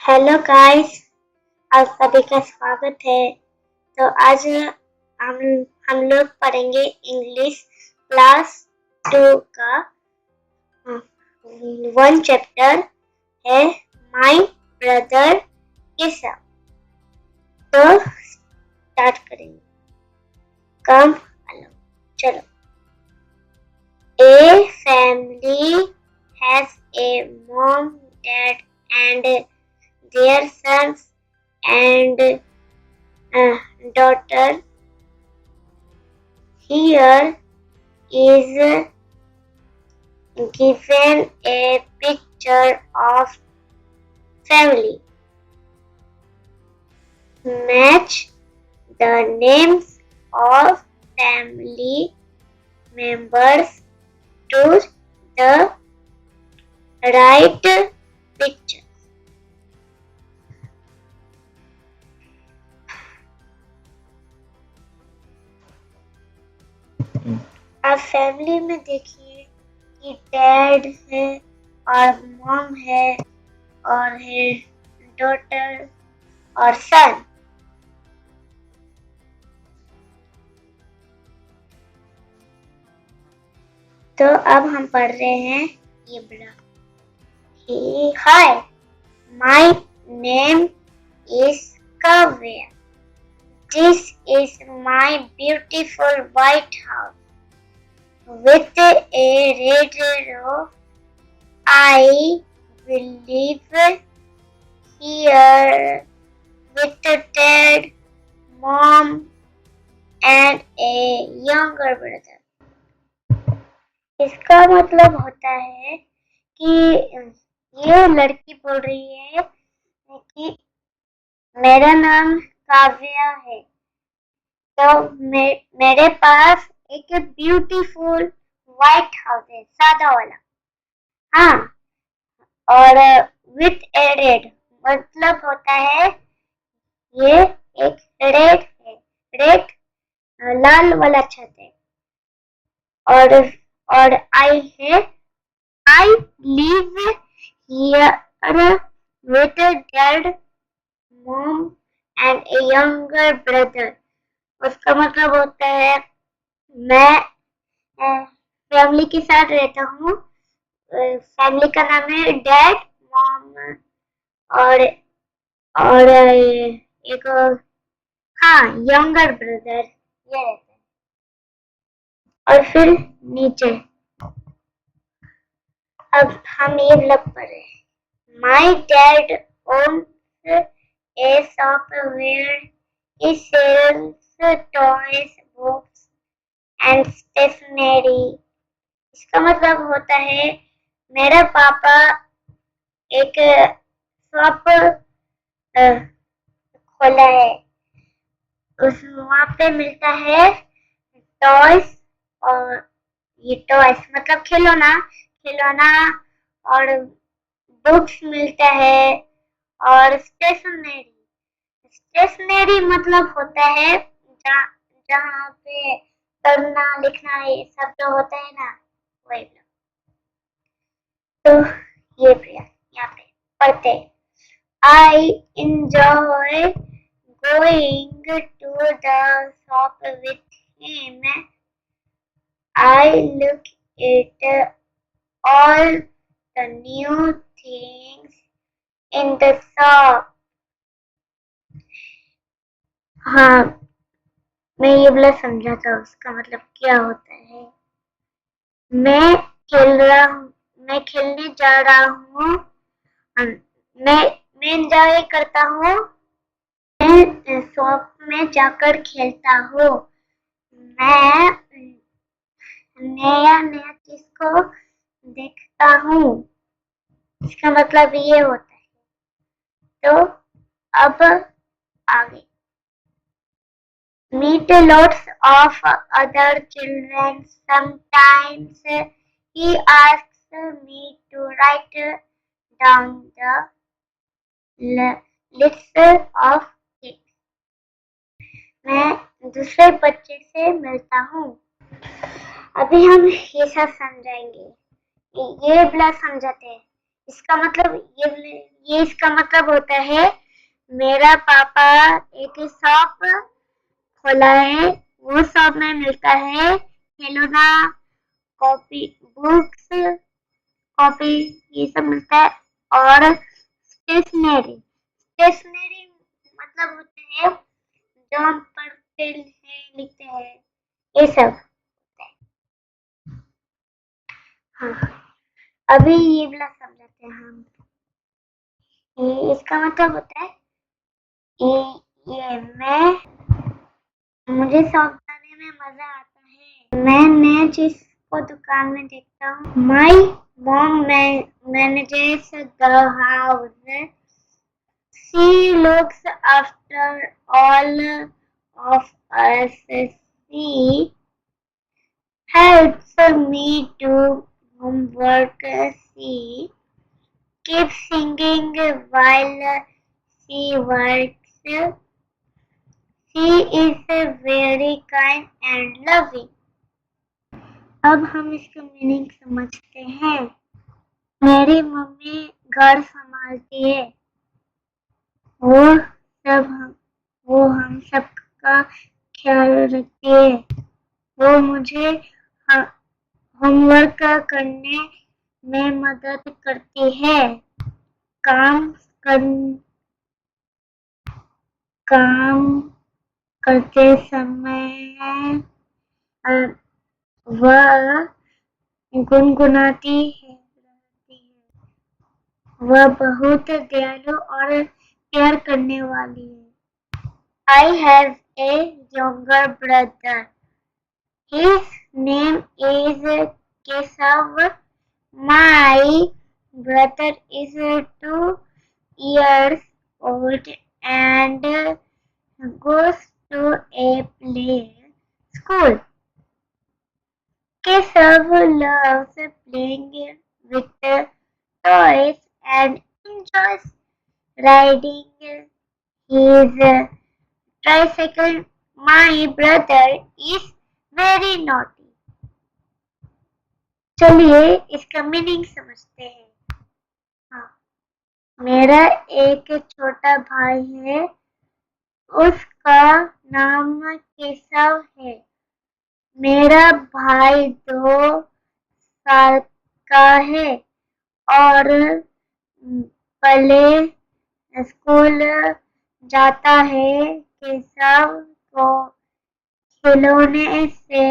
Hello guys, आप सभी का स्वागत है। तो आज हम हम लोग पढ़ेंगे इंग्लिश क्लास 2 का वन चैप्टर है माय ब्रदर ईसा। तो स्टार्ट करेंगे। कम हेलो चलो। A family has a mom, dad and their sons and daughter. Here is given a picture of family. Match the names of family members to the right picture. अब family में देखिए कि dad है और mom है और है daughter और सन। तो अब हम पढ़ रहे हैं ये बड़ा। Hi, my name is Kavya. This is my beautiful white house with a red roof. I will live here with dad, mom and a younger brother. इसका मतलब होता है कि ये लड़की बोल रही है कि मेरा नाम काव्या है, तो मेरे पास एक ब्यूटीफुल व्हाइट हाउस है, सादा वाला। हाँ, और विथ ए रेड मतलब होता है ये एक रेड है, रेड लाल वाला छत है। और आई है, I live here with dad, mom and A younger brother. उसका मतलब होता है मैं फैमिली के साथ रहता हूँ। फैमिली का नाम है डैड, मॉम और एक हाँ यंगर ब्रदर ये रहता है। और फिर नीचे अब हम ये लग पड़े। My dad owns a shop where he sells toys, books and stationery. इसका मतलब होता है मेरा पापा एक शॉप खोला है, उस वहाँ पे मिलता है टॉयस और ये टॉयस मतलब खिलौना खिलौना और बुक्स मिलता है और स्टेशनरी। स्टेशनरी मतलब होता है जहाँ पे पढ़ना लिखना ये सब जो होता है ना, वही। तो ये प्रिया यहाँ पे पढ़ते। I enjoy going to the shop with him. I look at all the new things in the shop. हाँ, मैं ये वाला समझा था, उसका मतलब क्या होता है। मैं खेलने जा रहा हूँ। मैं एंजॉय करता हूँ। मैं शॉप में जाकर खेलता हूँ। मैं नया नया चीज को देखता हूँ। इसका मतलब ये होता है। तो अब आगे। Meet lots of other children. Sometimes he asks me to write down the list of things. मैं दूसरे बच्चे से मिलता हूँ। अभी हम ये सब समझाएंगे, ये वाला समझाते हैं। इसका मतलब ये इसका मतलब होता है मेरा पापा एक शॉप खोला है। वो शॉप में मिलता है खिलौना, कॉपी, बुक्स, कॉपी, ये सब मिलता है। और स्टेशनरी, स्टेशनरी मतलब होते हैं जो हम पढ़ते हैं, लिखते हैं, ये सब होता है। हाँ, अभी ये वाला समझाते हैं हम। इसका मतलब होता है ये मुझे समझाने में मजा आता है। मैं नया चीज को दुकान में देखता हूँ। My mom manages the house. She looks after all of us. She helps me do homework. She keeps singing while she works. She is very kind and loving. अब हम इसका मीनिंग समझते हैं। मेरी मम्मी घर संभालती है। वो हम सबका ख्याल रखती है। वो मुझे होमवर्क करने में मदद करती है। काम कर, काम करते समय वह गुनगुनाती है। वह बहुत दयालु और प्यार करने वाली है। I have a younger brother. His name is Kesav. My brother is 2 years old and goes to a play school. Kesav loves playing with toys and enjoys riding his tricycle. My brother is very naughty. चलिए इसका meaning समझते हैं। हाँ, मेरा एक छोटा भाई है। उसका नाम केशव है। मेरा भाई 2 साल का है और प्ले स्कूल जाता है। केशव को खिलौने से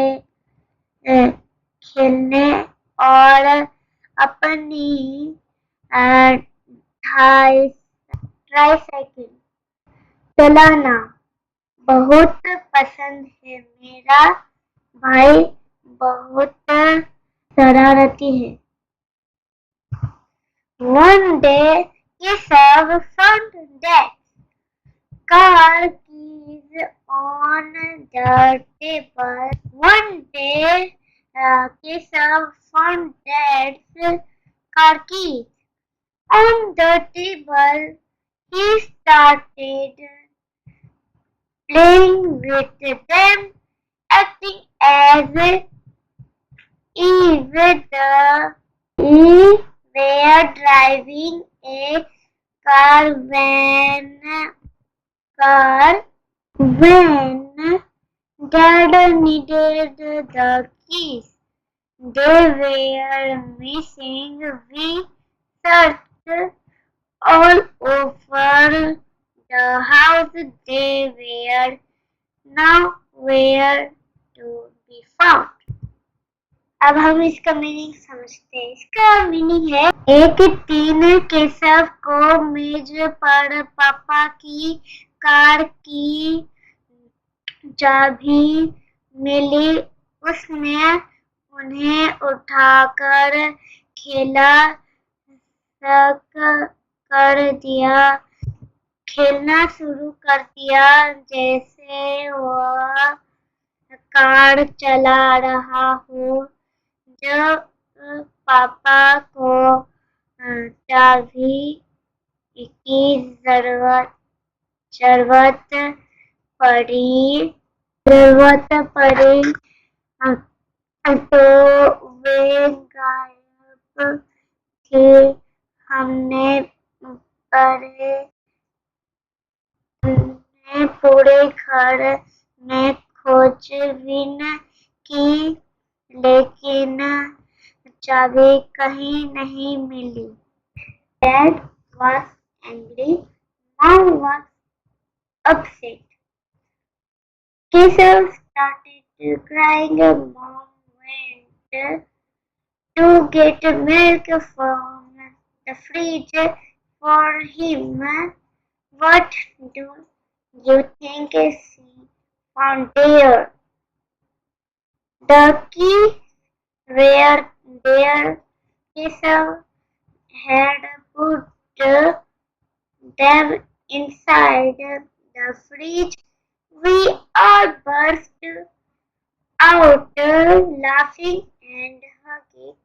खेलने और अपनी ट्राइसाइकिल चलाना बहुत पसंद है। मेरा भाई बहुत शरारती है। One day, Keshav found that car keys on the table. One day, Keshav found Dad's car keys on the table. He started playing with them, acting as if he were driving a car when Dad needed the keys. They were missing. We searched all over the house. They were nowhere to be found. अब हम इसका meaning समझते हैं। इसका meaning है एक दिन केशव को मेज पर पापा की कार की चाबी मिली। उसने उन्हें उठाकर खेलना शुरू कर दिया जैसे वह कार चला रहा हो। जब पापा को चाबी की जरूरत पड़ी तो वे गायब थे। हमने पूरे घर में खोजबीन की, लेकिन चाबी कहीं नहीं मिली। Dad was angry. Mom was upset. Keshav started crying. Mom went to get milk from the fridge for him. What do you think she found there? The keys were there. Keshav had put them inside the fridge. We all burst out laughing and hugging.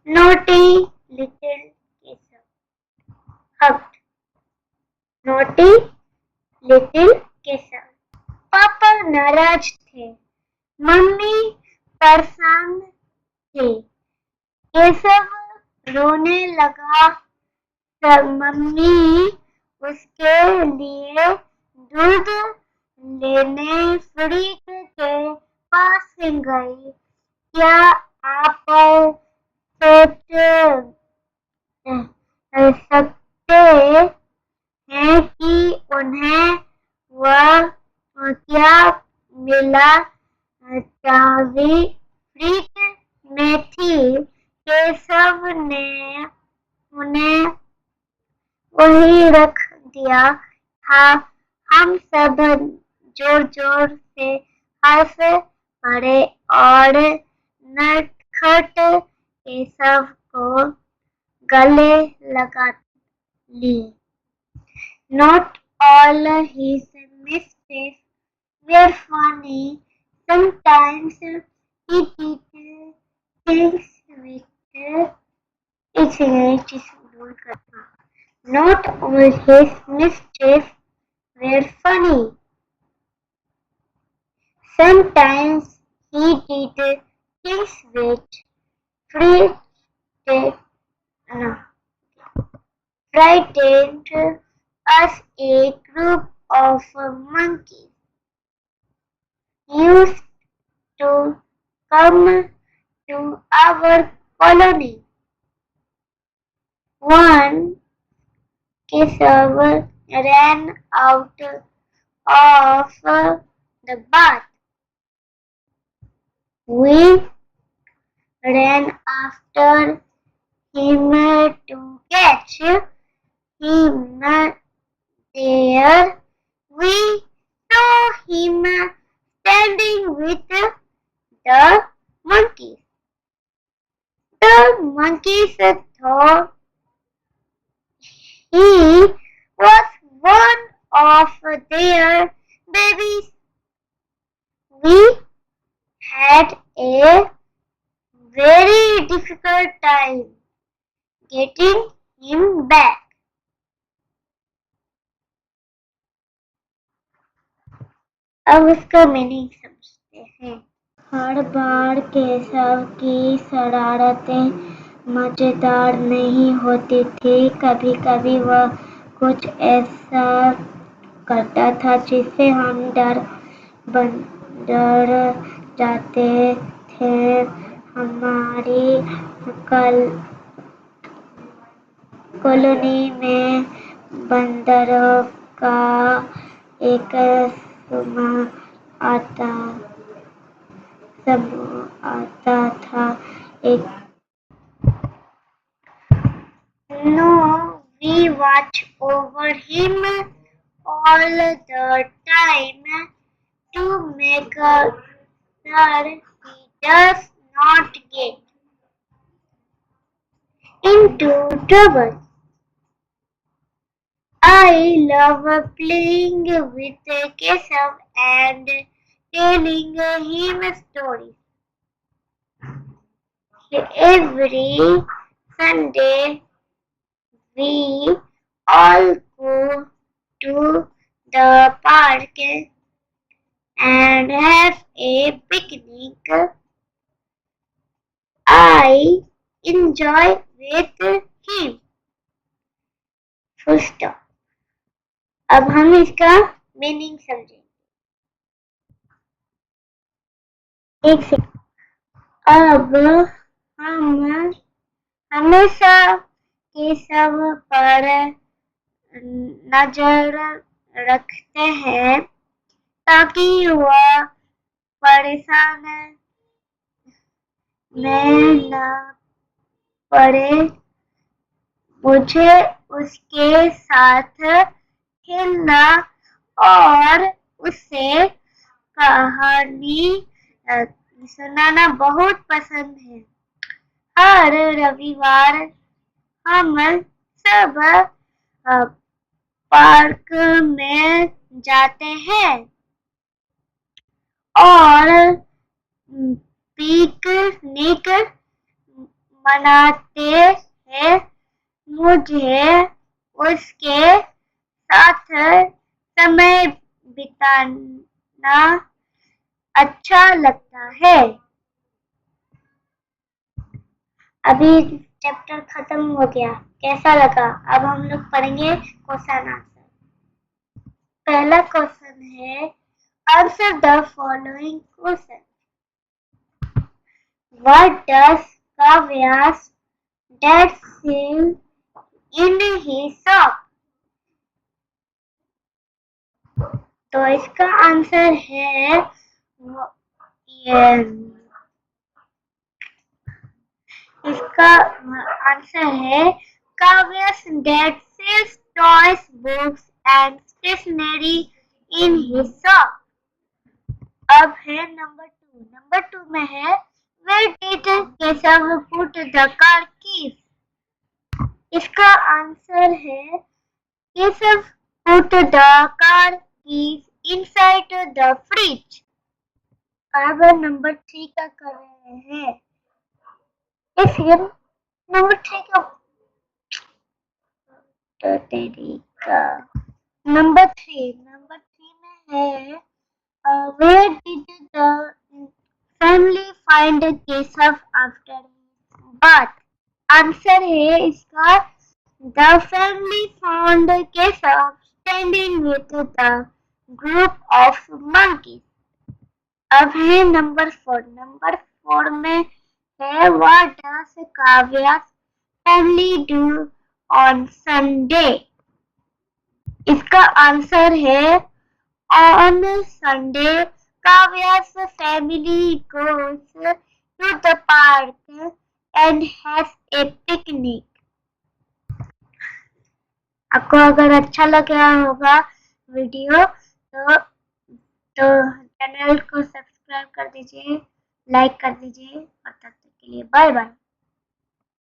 Naughty little Keshav hugged. Naughty little Keshav. पापा नाराज थे, mummy परेशान थी। केशव रोने लगा। सब mummy उसके लिए दूध लेने फ्रिज के पास गई। क्या आप सोच सकते हैं कि उन्हें वह क्या मिला? चाबी फ्रिज में थी। केशव ने उन्हें वहीं रख दिया था। हम सब जोर जोर से हंस पड़े और नटखट केशव को गले लगा लिए। Not all his mistakes were funny. Sometimes he did things with not all his mistakes were funny. Sometimes he did things which frightened frightened us. A group of monkeys used to come to our colony. One Keshav ran out of the bath. We ran after him to catch him. There we saw him standing with the monkeys. The monkeys thought he was one of their babies. We had a very difficult time getting him back. अब उसका meaning समझते हैं। हर बार केशव की शरारतें मजेदार नहीं होती थी। कभी कभी वह कुछ ऐसा करता था जिससे हम डर जाते थे। हमारी कॉलोनी में बंदरों का एक समूह आता था। No, we watch over him all the time to make sure he does not get into trouble. I love playing with Keshav and telling him stories. Every Sunday we all go to the park and have a picnic. I enjoy with him. Full stop. अब हम इसका meaning समझेंगे। एक second. अब हम हमेशा केशव पर नजर रखते हैं ताकि वह परेशान में न पड़े। मुझे उसके साथ खेलना और उससे कहानी सुनाना बहुत पसंद है। हर रविवार हम सब पार्क में जाते हैं और पिकनिक मनाते हैं। मुझे उसके साथ समय बिताना अच्छा लगता है। अभी चैप्टर खत्म हो गया, कैसा लगा? अब हम लोग पढ़ेंगे क्वेश्चन आंसर। पहला क्वेश्चन है, answer the following question. What does Kavya's dad sell in his shop? तो इसका आंसर है इसका आंसर है Kavya's dad sells toys, books and stationery in his shop. अब है नंबर 2। नंबर 2 में है Where did Keshav put the car keys? इसका आंसर है Keshav put the car keys inside the fridge. अब नंबर 3 का कर रहे हैं। इस नंबर 3 का नंबर 3 में है Where did the family find Keshav after his birth? Answer है इसका The family found Keshav standing with the group of monkeys. अब है नंबर 4। नंबर 4 में है What does Kavya's family do on Sunday? इसका आंसर है On Sunday, Kavya's family goes to the park and has a picnic. आपको अगर अच्छा लग रहा होगा वीडियो तो चैनल को सब्सक्राइब कर दीजिए, लाइक कर दीजिए और तब तक के लिए बाय बाय।